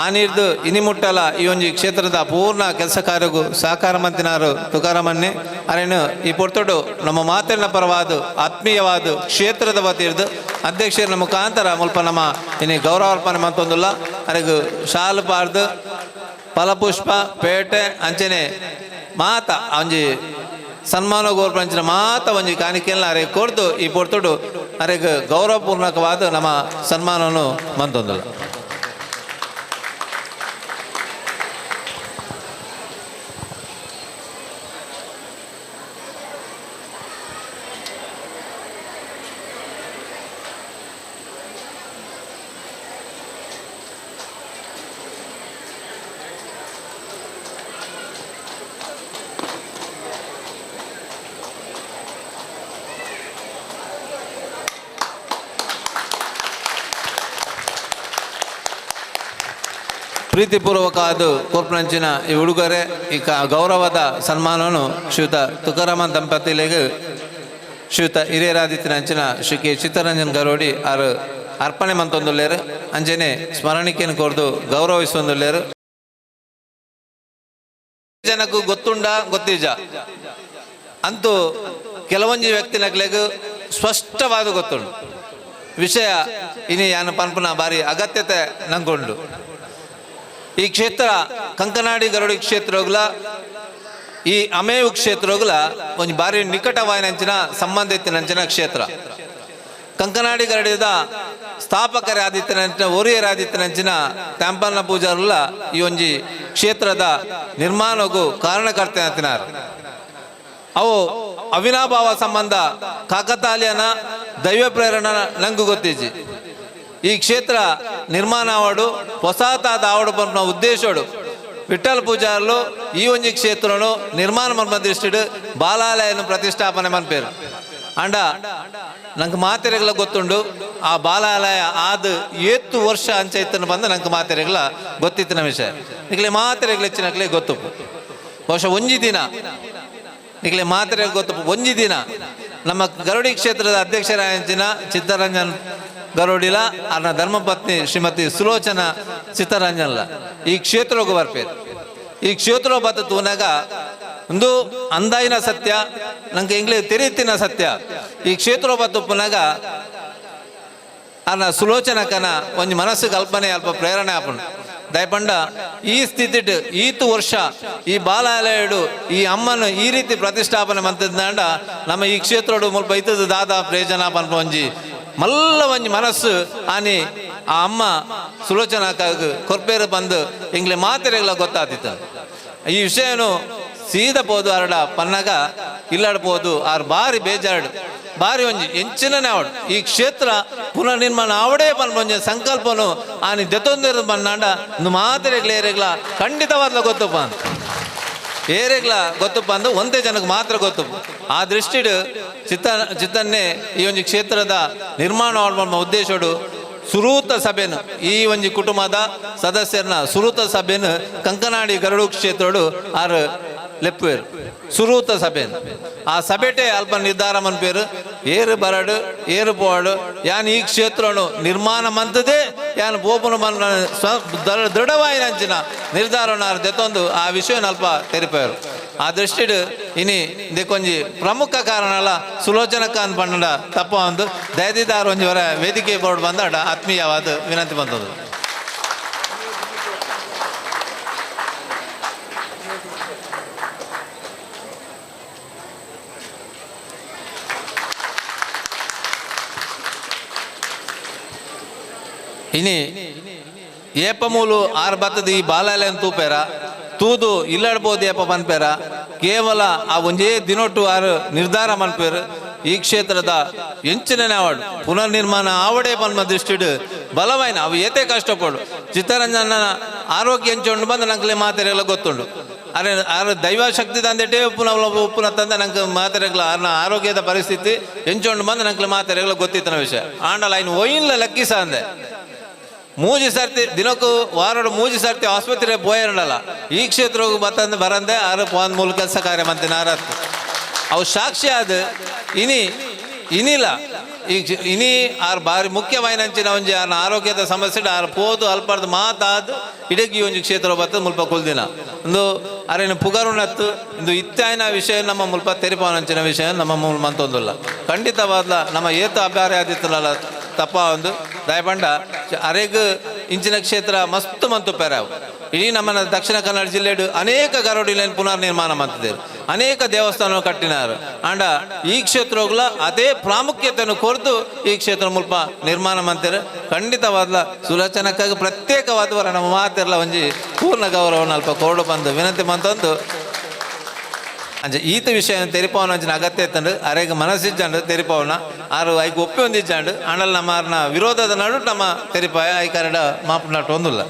ಆ ನೀರ್ದು ಇನಿಮುಟ್ಟಲ ಈ ಒಂಜಿ ಕ್ಷೇತ್ರದ ಪೂರ್ಣ ಕೆಲಸ ಕಾರ್ಯಗೂ ಸಹಕಾರ ಮಂತಿನಾರು ತುಕಾರಾಮಣ್ಣೆ ಅರೇನು ಈ ಪೊರ್ತೊಡು ನಮ್ಮ ಮಾತಿನ ಪರವಾದ ಆತ್ಮೀಯವಾದ ಕ್ಷೇತ್ರದ ವತಿರ್ದು ಅಧ್ಯಕ್ಷರ ಮುಖಾಂತರ ಮುಲ್ಪ ನಮ್ಮ ಇನಿ ಗೌರವಾರ್ಪಣೆ ಮಂತೊಂದುಲ್ಲ ಅರೆಗೂ ಶಾಲು ಪಾರ್ದು ಫಲಪುಷ್ಪ ಪೇಟೆ ಅಂಚನೆ ಮಾತ ಒಂಜಿ ಸನ್ಮಾನ ಗೋರ್ಪಂಚಿನ ಮಾತ ಒಂಜಿ ಕಾಣಿಕೆಲ್ಲ ಅರೆ ಕೊಡ್ದು ಈ ಪೊರ್ತೊಡು ಅರೆಗೆ ಗೌರವಪೂರ್ವಕವಾದ ನಮ್ಮ ಸನ್ಮಾನವನ್ನು ಮಂತೊಂದುಲ್ಲ. ಪ್ರೀತಿಪೂರ್ವಕವಾದ ಕೊರ್ಪಂಚಿನ ಈ ಉಡುಗೊರೆ ಈ ಗೌರವದ ಸನ್ಮಾನವನ್ನು ಶ್ರೀಯುತ ತುಕಾರಾಮನ್ ದಂಪತಿಗಳಿಗೆ ಶ್ರೀಯುತ ಹಿರಿಯರಾದಿತ್ಯನಂಚಿನ ಶ್ರೀ ಕೆ ಚಿತ್ತರಂಜನ್ ಗರೋಡಿ ಅವರು ಅರ್ಪಣೆ ಮಂತೊಂದುಲ್ಲೇರು ಅಂಜನೆ ಸ್ಮರಣಿಕೆಯನ್ನು ಕೊರ್ದು ಗೌರವಿಸೊಂದುಲ್ಲೇರು. ಜನಕ್ಕೂ ಗೊತ್ತುಂಡ ಗೊತ್ತಿಜ ಅಂತೂ ಕೆಲವೊಂಜಿ ವ್ಯಕ್ತಿನಕ್ಲೆಗೂ ಸ್ಪಷ್ಟವಾದ ಗೊತ್ತುಂಡು ವಿಷಯ ಇನಿ ಯಾನು ಪನ್ಪುನ ಬಾರಿ ಅಗತ್ಯತೆ ನಂಗೊಂಡು. ಈ ಕ್ಷೇತ್ರ ಕಂಕನಾಡಿ ಗರುಡಿ ಕ್ಷೇತ್ರಗಳ ಈ ಅಮೇವು ಕ್ಷೇತ್ರಗಳ ಒಂದು ಬಾರಿ ನಿಕಟವಾಯಿನಂಚಿನ ಸಂಬಂಧ ಎತ್ತಿನಂಚಿನ ಕ್ಷೇತ್ರ. ಕಂಕನಾಡಿ ಗರಡಿದ ಸ್ಥಾಪಕರಾದಿತ್ತನಂಚಿನ ಓರಿಯರಾದಿತ್ತನಂಚಿನ ತ್ಯಾಂಪಲ್ನ ಪೂಜಾರುಲ ಈ ಒಂಜಿ ಕ್ಷೇತ್ರದ ನಿರ್ಮಾಣಗೂ ಕಾರಣಕರ್ತೆ ಅಂತಿನಾರು. ಅವು ಅವಿನಾಭಾವ ಸಂಬಂಧ ಕಾಕತಾಲೀಯನ ದೈವ ಪ್ರೇರಣ ನಂಗೂ ಗೊತ್ತಿಜ್ಜಿ. ಈ ಕ್ಷೇತ್ರ ನಿರ್ಮಾಣ ಆವಡು ಹೊಸತಾದ ಆವಡು ಬಂದ ಉದ್ದೇಶಡು ವಿಠಲ್ ಪೂಜಾರ್ಲು ಈ ಒಂಜಿ ಕ್ಷೇತ್ರನು ನಿರ್ಮಾಣ ಮನ್ಪ ದೃಷ್ಟಿಡು ಬಾಲಾಲಯನು ಪ್ರತಿಷ್ಠಾಪನೆ ಮನ್ಪೇರು ಅಂಡ ನಂಗೆ ಮಾತೆರೆಗಳ ಗೊತ್ತುಂಡು. ಆ ಬಾಲಾಲಯ ಆದ 7 ವರ್ಷ ಅಂಚೆ ಇತ್ತನ್ನು ಬಂದು ನಂಗೆ ಮಾತೆರೆಗಳ ಗೊತ್ತಿತ್ತಿನ ವಿಷಯ ನಿಕ್ಲೆ ಮಾತೆರೆಗಳ ಹೆಚ್ಚಿನಕ್ಲೆ ಗೊತ್ತು. ಬಹುಶಃ ಒಂಜಿ ದಿನ ನಿಕ್ಲೆ ಮಾತೆರೆಗಳು ಗೊತ್ತು. ಒಂಜಿ ದಿನ ನಮ್ಮ ಗರುಡಿ ಕ್ಷೇತ್ರದ ಅಧ್ಯಕ್ಷರಾಯಂಚಿನ ಚಿತ್ತರಂಜನ್ ಗರೋಡಿಲ ಅರ್ನ ಧರ್ಮಪತ್ನಿ ಶ್ರೀಮತಿ ಸುಲೋಚನಾ ಚಿತ್ತರಂಜನ್ಲ ಈ ಕ್ಷೇತ್ರಗೂ ಬರ್ಪೇರು. ಈ ಕ್ಷೇತ್ರ ಬತ್ತ ತೂನಾಗ ಒಂದು ಅಂದಾಯಿನ ಸತ್ಯ ನಂಗೆ ಇಂಗ್ಲೀಷ್ ತೆರೀತಿನ ಸತ್ಯ. ಈ ಕ್ಷೇತ್ರ ಬತ್ತುಪ್ಪನಾಗ ಅನ್ನ ಸುಲೋಚನಕನ ಒಂಜಿ ಮನಸ್ಸು ಕಲ್ಪನೆ ಅಲ್ಪ ಪ್ರೇರಣೆ ಆಪುಂಡು ದಯಪಂಡ ಈ ಸ್ಥಿತಿಟ್ ಈತು ವರ್ಷ ಈ ಬಾಲಾಲಯಡು ಈ ಅಮ್ಮನ ಈ ರೀತಿ ಪ್ರತಿಷ್ಠಾಪನೆ ಮಂತದ್ದಂಡ ನಮ್ಮ ಈ ಕ್ಷೇತ್ರಡು ಮುಲ್ಪ ಇತ್ತದ ದಾದ ಪ್ರಯೋಜನ ಪನ್ಪ ಒಂಜಿ ಮಲ್ಲ ಒಂಜಿ ಮನಸ್ಸು ಆನಿ ಆ ಅಮ್ಮ ಸುಲೋಚನಕ ಕೊರ್ಪೇರು ಬಂದು ಇಂಗ್ಲೆ ಮಾತೆರೆಗಳ ಗೊತ್ತಾತಿತ್ತು ಈ ವಿಷಯನು ಸೀದ ಪೋದು ಅರಡ ಪನ್ನಗ ಇಲ್ಲಾಡ್ಬೋದು ಆರು ಬಾರಿ ಬೇಜಾರ್ಡು ಬಾರಿ ಒಂಜಿ ಎಂಚಿನನೇ ಆವಡು ಈ ಕ್ಷೇತ್ರ ಪುನರ್ನಿರ್ಮಾಣ ಆವಡೇ ಪನ್ಪ ಒಂಜಿ ಸಂಕಲ್ಪನು ಆನಿ ದೆತೊಂದಿರ ಪನ್ನಾಂಡ ಮಾತೆರೆಗ್ಲ ಏರೆಗ್ಲ ಖಂಡಿತವಾದ್ಲ ಗೊತ್ತಪ್ಪ ಅಂತ ಏರೆಗ್ಲ ಗೊತ್ತಪ್ಪ ಅಂದು ಒಂದೇ ಜನಕ್ಕೆ ಮಾತ್ರ ಗೊತ್ತು ಆ ದೃಷ್ಟಿಡು ಚಿತ್ತನ್ನೇ ಈ ಒಂಜಿ ಕ್ಷೇತ್ರದ ನಿರ್ಮಾಣ ಮಾಡುವ ಉದ್ದೇಶಡು ಸುರೂತ ಸಭೆನು ಈ ಒಂಜಿ ಕುಟುಂಬದ ಸದಸ್ಯರನ್ನ ಸುರೂತ ಸಭೆನು ಕಂಕನಾಡಿ ಗರಡು ಕ್ಷೇತ್ರಡು ಆರು ಲೆಪ್ಪೇರು ಸುರೂತ ಸಭೆನು ಆ ಸಭೆಟೆ ಅಲ್ಪ ನಿರ್ಧಾರ ಮನ್ಪೇರು ಏರು ಬರಡು ಏರು ಪೋಡು ಯಾನ್ ಈ ಕ್ಷೇತ್ರನು ನಿರ್ಮಾಣ ಮಂತದೇ ಯಾನ್ ಬೋಪುನ ಮನ ದೃಢವಾಯಿನಂಚಿನ ನಿರ್ಧಾರನ ದೆತ್ತೊಂದು ಆ ವಿಷಯನ ಅಲ್ಪ ತೆರಿಪೇರು ಆ ದೃಷ್ಟಿಡು ಇನಿ ಇದಕ್ಕೊಂಜಿ ಪ್ರಮುಖ ಕಾರಣ ಸುಲೋಚನಕ ಅಂತ ಪಂಡ ತಪ್ಪ ಒಂದು ದಯದಿದ್ದಾರ ಒಂಜಿವರ ವೇದಿಕೆ ಬೋರ್ಡ್ ಬಂದಾಡ ಆತ್ಮೀಯವಾದ ವಿನಂತಿ ಬಂದದ್ದು ಇನಿ ಏಪಮೂಲು ಆರು ಬತ್ತದ ಈ ಬಾಲಾಲಯನ ತೂಪೇರ ತೂದು ಇಲ್ಲಾಡ್ಬೋದು ಏಪ ಪನ್ಪೇರ ಕೇವಲ ಆ ಒಂದೇ ದಿನೊಟ್ಟು ಆರು ನಿರ್ಧಾರ ಮನ್ಪೇರು ಈ ಕ್ಷೇತ್ರದ ಎಂಚಿನ ಆವಡು ಪುನರ್ನಿರ್ಮಾಣ ಆವಡೇ ಪನ್ಮ ದೃಷ್ಟಿಡು ಬಲವಾಯಿನ ಅವು ಏತೆ ಕಷ್ಟಪಡು ಚಿತ್ತರಂಜನ ಆರೋಗ್ಯ ಎಂಚೊಂಡು ಬಂದು ನಂಗೆ ಮಾತೆರೆಲ್ಲ ಗೊತ್ತುಂಡು ಅರೆ ಆರು ದೈವ ಶಕ್ತಿ ತಂದೆಟೇ ಉಪ್ಪುನ ತಂದೆ ನಂಗೆ ಮಾತೆರೆಗಳ ಆರೋಗ್ಯದ ಪರಿಸ್ಥಿತಿ ಎಂಚೊಂಡು ಬಂದು ನಂಗೆ ಮಾತೆರೆಗಳ ಗೊತ್ತಿತ್ತನ ವಿಷಯ ಆಂಡಲ ಇನ್ನು ಒಯ್ಯಿಲ್ಲ ಲೆಕ್ಕಿಸ ಅಂದೆ ಮೂಜಿ ಸರ್ತಿ ದಿನಕ್ಕೂ ವಾರಡು ಮೂಜಿ ಸರ್ತಿ ಆಸ್ಪತ್ರೆ ಪೋಯರಲ್ಲ ಈ ಕ್ಷೇತ್ರಕ್ಕೆ ಬತ್ತಂದು ಬರಂದೆ ಆರು ಒಂದು ಮೂಲ ಕೆಲಸ ಕಾರ್ಯ ಮಂತಿನ ಆರತ್ತು ಅವು ಸಾಕ್ಷಿ ಆದ ಇನಿಲ್ಲ ಈಗ ಇನಿ ಆರು ಬಾರಿ ಮುಖ್ಯವಾಯಿನಂಚಿನ ಒಂಜಿ ಆರು ಆರೋಗ್ಯದ ಸಮಸ್ಯೆ ಆರು ಪೋದು ಅಲ್ಪರ್ದು ಮಾತಾದ ಇಡಗಿ ಒಂಜಿ ಕ್ಷೇತ್ರ ಬತ್ತದ ಮುಲ್ಪ ಕುಲ್ದಿನ ಒಂದು ಅರೇನು ಪುಗರುನತ್ತು ಇಂದು ಇತ್ತಾಯಿನ ವಿಷಯ ನಮ್ಮ ಮುಲ್ಪ ತೆರಿಪಾವನಂಚಿನ ವಿಷಯ ನಮ್ಮ ಮೂಲ ಮಂತೊಂದಿಲ್ಲ ಖಂಡಿತವಾದ್ಲ ನಮ್ಮ ಏತ ಅಭ್ಯಾರ ಆದಿತ್ತಲ್ಲ ತಪ್ಪ ಒಂದು ದಯಪಂಡ ಅರೆಗ್ ಇಂಚಿನ ಕ್ಷೇತ್ರ ಮಸ್ತ್ ಮಂತು ಪೆರಾವು ಇಡೀ ನಮ್ಮ ದಕ್ಷಿಣ ಕನ್ನಡ ಜಿಲ್ಲೆಡು ಅನೇಕ ಗರಡಿಲೆಯನ್ನು ಪುನರ್ನಿರ್ಮಾಣ ಮಾಡ್ತಿದ್ದಾರೆ ಅನೇಕ ದೇವಸ್ಥಾನ ಕಟ್ಟಿನಾರು ಅಂಡ ಈ ಕ್ಷೇತ್ರಗಳ ಅದೇ ಪ್ರಾಮುಖ್ಯತೆಯನ್ನು ಕೊರ್ದು ಈ ಕ್ಷೇತ್ರ ಮುಲ್ಪ ನಿರ್ಮಾಣ ಮಾಡ್ತಾರೆ ಖಂಡಿತವಾದ್ಲ ಸುಲೋಚನಕ್ಕಾಗಿ ಪ್ರತ್ಯೇಕವಾದವರ ನಮ್ಮ ಮಾತೆಲ್ಲ ಒಂಜಿ ಪೂರ್ಣ ಗೌರವನ ಅಲ್ಪ ಕೊರಡು ಬಂದು ವಿನಂತಿ ಮಂತಂದು ಅಂಚೆ ಈತ ವಿಷಯ ತೆರಿಪವನ ಅಂಚಿನ ಅಗತ್ಯ ಇತ್ತಂಡು ಅರೆಗೆ ಮನಸ್ಸಿಜ್ಜಂಡು ತೆರಿಪವನ ಆರು ಐಕ್ ಒಪ್ಪಿ ಹೊಂದಿಜ್ಜಂಡು ಅಂಡಲ್ ನಮ್ಮ ವಿರೋಧದ ನಡು ನಮ್ಮ ತೆರಿಪಾಯ ಐಕಾರಡ ಮಾಪನಾಟ ಒಂದಿಲ್ಲ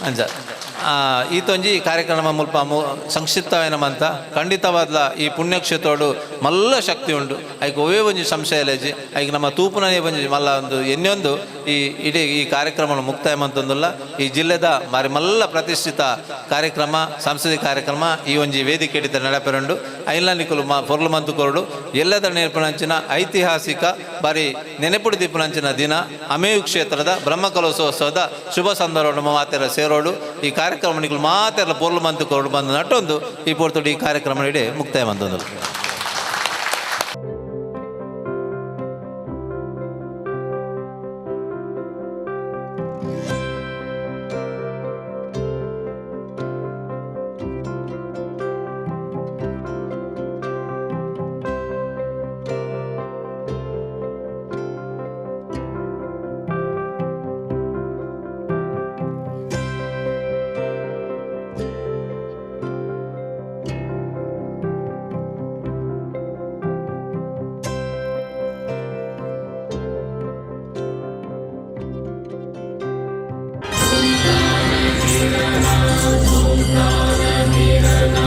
ಅಂಚ ಈತೊಂಜಿ ಕಾರ್ಯಕ್ರಮ ಮುಲ್ಪ ಸಂಕ್ಷಿಪ್ತವೇನ ಮಂತ ಖಂಡಿತವಾದ್ಲ ಈ ಪುಣ್ಯಕ್ಷೇತ್ರೋಡು ಮಲ್ಲ ಶಕ್ತಿ ಉಂಡು ಐಕ್ ಒವೇ ಒಂಜಿ ಸಂಶಯ ಲೇಜಿ ಐಕ್ ನಮ್ಮ ತೂಪುನೇ ಒಂಜಿ ಮಲ್ಲ ಒಂದು ಎನ್ನೊಂದು ಈ ಇಡೀ ಈ ಕಾರ್ಯಕ್ರಮ ಮುಕ್ತಾಯ ಮಂತೊಂದುಲ್ಲ ಈ ಜಿಲ್ಲೆದ ಮಾರಿ ಮಲ್ಲ ಪ್ರತಿಷ್ಠಿತ ಕಾರ್ಯಕ್ರಮ ಸಂಸ್ಕೃತಿ ಕಾರ್ಯಕ್ರಮ ಈ ಒಂಜಿ ವೇದಿಕೆ ಹಿಡಿತ ನಡಪೆರಂಡು ಐಲಾನಿಕಲು ಪೊರ್ಲು ಮಂತು ಕೊರಡು ಎಲ್ಲದ ನೇರ್ಪಣಂಚಿನ ಐತಿಹಾಸಿಕ ಬಾರಿ ನೆನಪುಡು ದೀಪನಂಚಿನ ದಿನ ಅಮೇಯು ಕ್ಷೇತ್ರದ ಬ್ರಹ್ಮಕಲೋತ್ಸವದ ಶುಭ ಸಂದರ್ಭ ಮಾತೆರ ಸೇರೋಡು ಈ ಕಾರ್ಯಕ್ರಮ ಮಾತೆಲ್ಲ ಪೊರ್ಲು ಮಂತು ಕೊರಡು ಬಂದು ನಟೊಂದು ಈ ಪೊರ್ತುಡು ಈ ಕಾರ್ಯಕ್ರಮ ಇಡೀ ಮುಕ್ತಾಯ ಮಂತೊಂದು Namo